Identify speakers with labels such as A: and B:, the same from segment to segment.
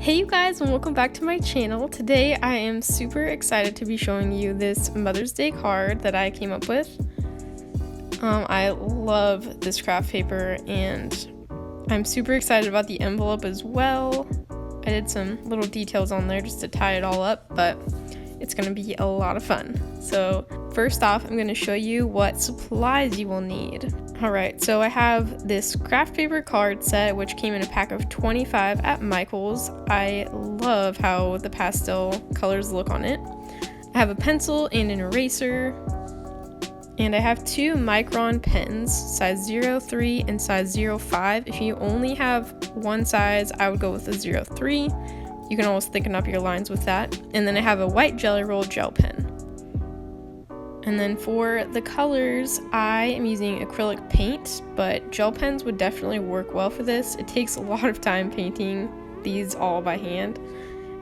A: Hey you guys, and welcome back to my channel. Today I am super excited to be showing you this Mother's Day card that I came up with. I love this craft paper and I'm super excited about the envelope as well. I did some little details on there just to tie it all up, but it's going to be a lot of fun. So first off, I'm going to show you what supplies you will need. Alright, so I have this craft paper card set which came in a pack of 25 at Michael's. I love how the pastel colors look on it. I have a pencil and an eraser. And I have two micron pens, size 03 and size 05. If you only have one size, I would go with the 03. You can always thicken up your lines with that. And then I have a white Jelly Roll gel pen. And then for the colors, I am using acrylic paint, but gel pens would definitely work well for this. It takes a lot of time painting these all by hand.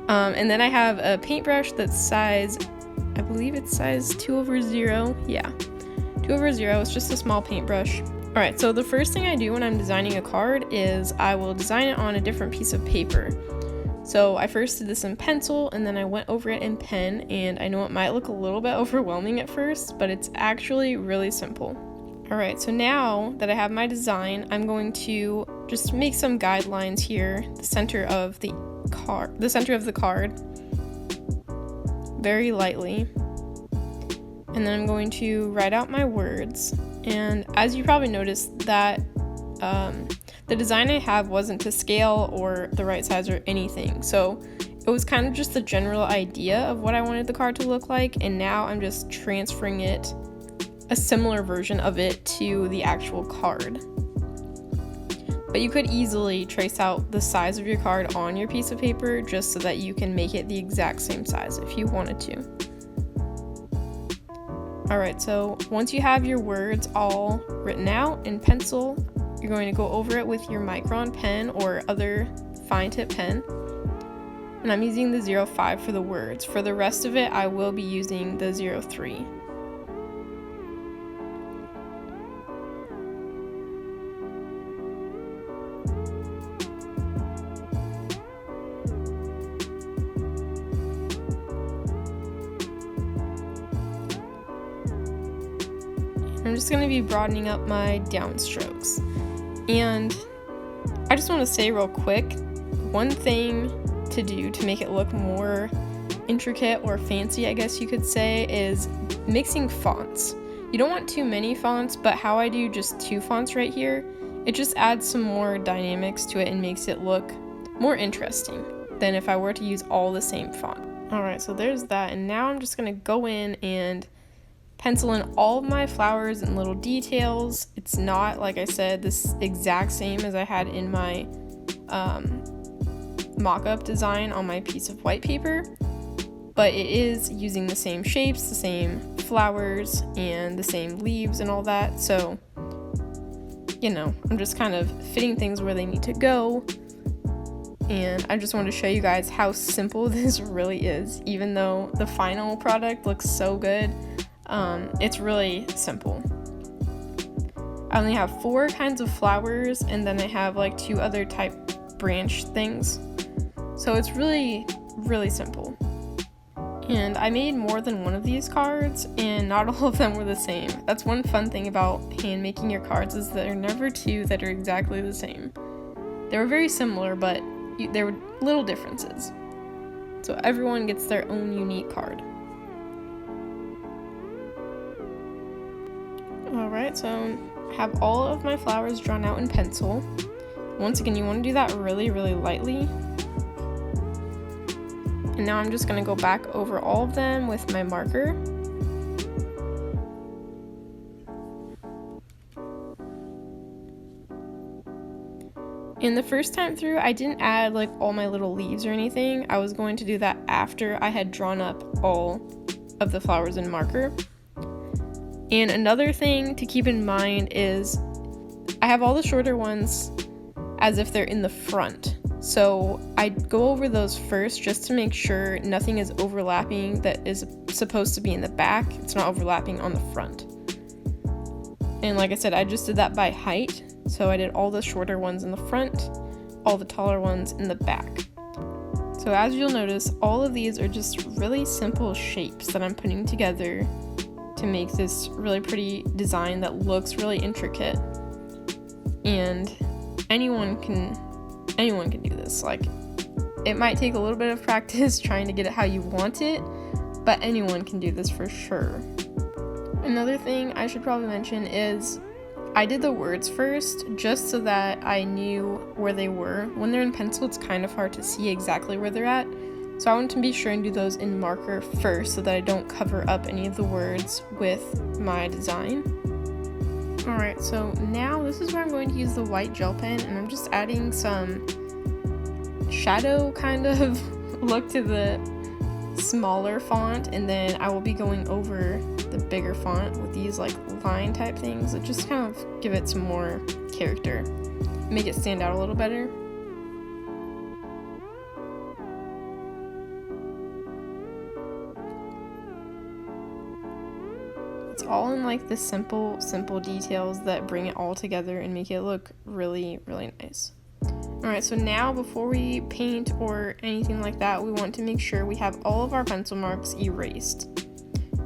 A: And then I have a paintbrush that's size, I believe it's size 2/0. Yeah, 2/0. It's just a small paintbrush. Alright, so the first thing I do when I'm designing a card is I will design it on a different piece of paper. So I first did this in pencil and then I went over it in pen, and I know it might look a little bit overwhelming at first, but it's actually really simple. Alright, so now that I have my design, I'm going to just make some guidelines here, the center of the card, very lightly. And then I'm going to write out my words. And as you probably noticed, that the design I have wasn't to scale or the right size or anything. So it was kind of just the general idea of what I wanted the card to look like, and now I'm just transferring it, a similar version of it, to the actual card. But you could easily trace out the size of your card on your piece of paper just so that you can make it the exact same size if you wanted to. Alright, so once you have your words all written out in pencil, you're going to go over it with your micron pen or other fine tip pen. And I'm using the 05 for the words. For the rest of it, I will be using the 03. I'm just going to be broadening up my downstrokes. And I just want to say real quick, one thing to do to make it look more intricate or fancy, I guess you could say, is mixing fonts. You don't want too many fonts, but how I do just 2 fonts right here, it just adds some more dynamics to it and makes it look more interesting than if I were to use all the same font. Alright, so there's that, and now I'm just going to go in and pencil in all of my flowers and little details. It's not, like I said, this exact same as I had in my mock-up design on my piece of white paper, but it is using the same shapes, the same flowers, and the same leaves and all that. So, you know, I'm just kind of fitting things where they need to go. And I just wanted to show you guys how simple this really is. Even though the final product looks so good, it's really simple. I only have 4 kinds of flowers, and then I have like 2 other type branch things. So it's really, really simple. And I made more than one of these cards, and not all of them were the same. That's one fun thing about hand making your cards, is there are never 2 that are exactly the same. They were very similar, but there were little differences. So everyone gets their own unique card. Alright, so I have all of my flowers drawn out in pencil. Once again, you want to do that really, really lightly. And now I'm just going to go back over all of them with my marker. And the first time through, I didn't add like all my little leaves or anything. I was going to do that after I had drawn up all of the flowers in marker. And another thing to keep in mind is I have all the shorter ones as if they're in the front. So I go over those first just to make sure nothing is overlapping that is supposed to be in the back. It's not overlapping on the front. And like I said, I just did that by height. So I did all the shorter ones in the front, all the taller ones in the back. So as you'll notice, all of these are just really simple shapes that I'm putting together to make this really pretty design that looks really intricate. And anyone can do this. Like, it might take a little bit of practice trying to get it how you want it, but anyone can do this for sure. Another thing I should probably mention is I did the words first just so that I knew where they were. When they're in pencil, it's kind of hard to see exactly where they're at. So I want to be sure and do those in marker first so that I don't cover up any of the words with my design. Alright, so now this is where I'm going to use the white gel pen, and I'm just adding some shadow kind of look to the smaller font, and then I will be going over the bigger font with these like line type things that just kind of give it some more character, make it stand out a little better. It's all in like the simple details that bring it all together and make it look really, really nice. Alright, so now before we paint or anything like that, we want to make sure we have all of our pencil marks erased.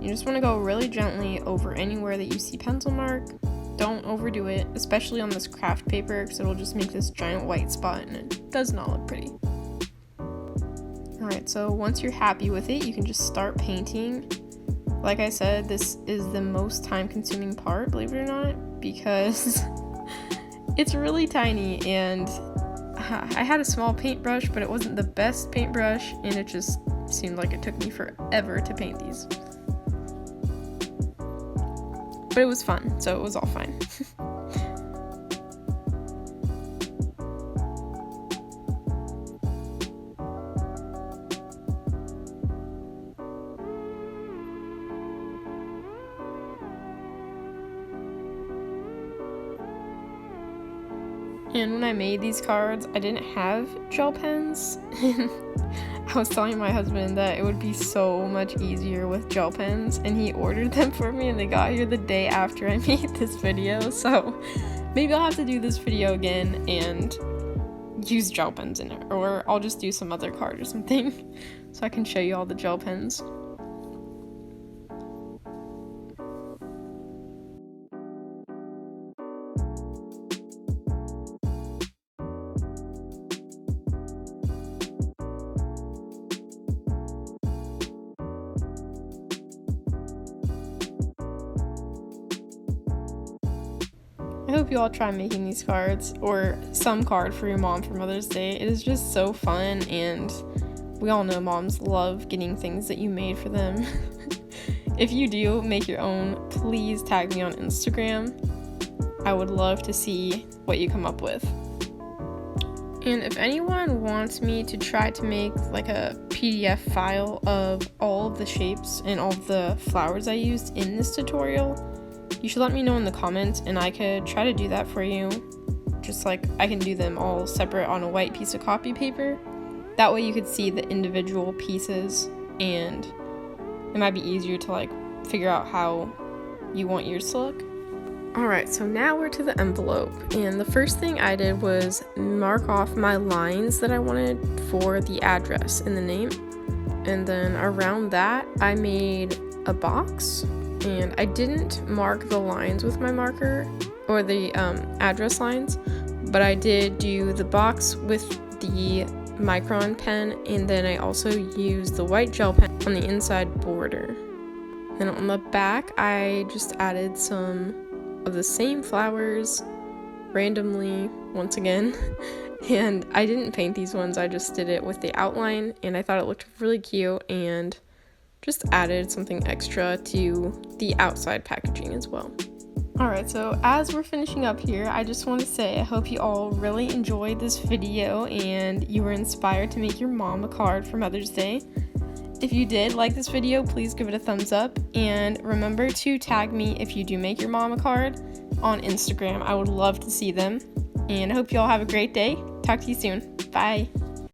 A: You just want to go really gently over anywhere that you see pencil mark. Don't overdo it, especially on this craft paper, because it'll just make this giant white spot and it does not look pretty. Alright, so once you're happy with it, you can just start painting. Like I said, this is the most time-consuming part, believe it or not, because it's really tiny, and I had a small paintbrush, but it wasn't the best paintbrush, and it just seemed like it took me forever to paint these. But it was fun, so it was all fine. And when I made these cards, I didn't have gel pens. I was telling my husband that it would be so much easier with gel pens, and he ordered them for me, and they got here the day after I made this video. So maybe I'll have to do this video again and use gel pens in it, or I'll just do some other card or something so I can show you all the gel pens. I hope you all try making these cards, or some card for your mom for Mother's Day. It is just so fun, and we all know moms love getting things that you made for them. If you do make your own, please tag me on Instagram. I would love to see what you come up with. And if anyone wants me to try to make like a PDF file of all of the shapes and all of the flowers I used in this tutorial, you should let me know in the comments, and I could try to do that for you. Just like I can do them all separate on a white piece of copy paper. That way you could see the individual pieces, and it might be easier to like figure out how you want yours to look. Alright, so now we're to the envelope, and the first thing I did was mark off my lines that I wanted for the address and the name. And then around that, I made a box. And I didn't mark the lines with my marker, or the address lines, but I did do the box with the micron pen, and then I also used the white gel pen on the inside border. And on the back, I just added some of the same flowers randomly once again. And I didn't paint these ones, I just did it with the outline, and I thought it looked really cute, and just added something extra to the outside packaging as well. Alright, so as we're finishing up here, I just want to say I hope you all really enjoyed this video and you were inspired to make your mom a card for Mother's Day. If you did like this video, please give it a thumbs up, and remember to tag me if you do make your mom a card on Instagram. I would love to see them, and I hope you all have a great day. Talk to you soon. Bye.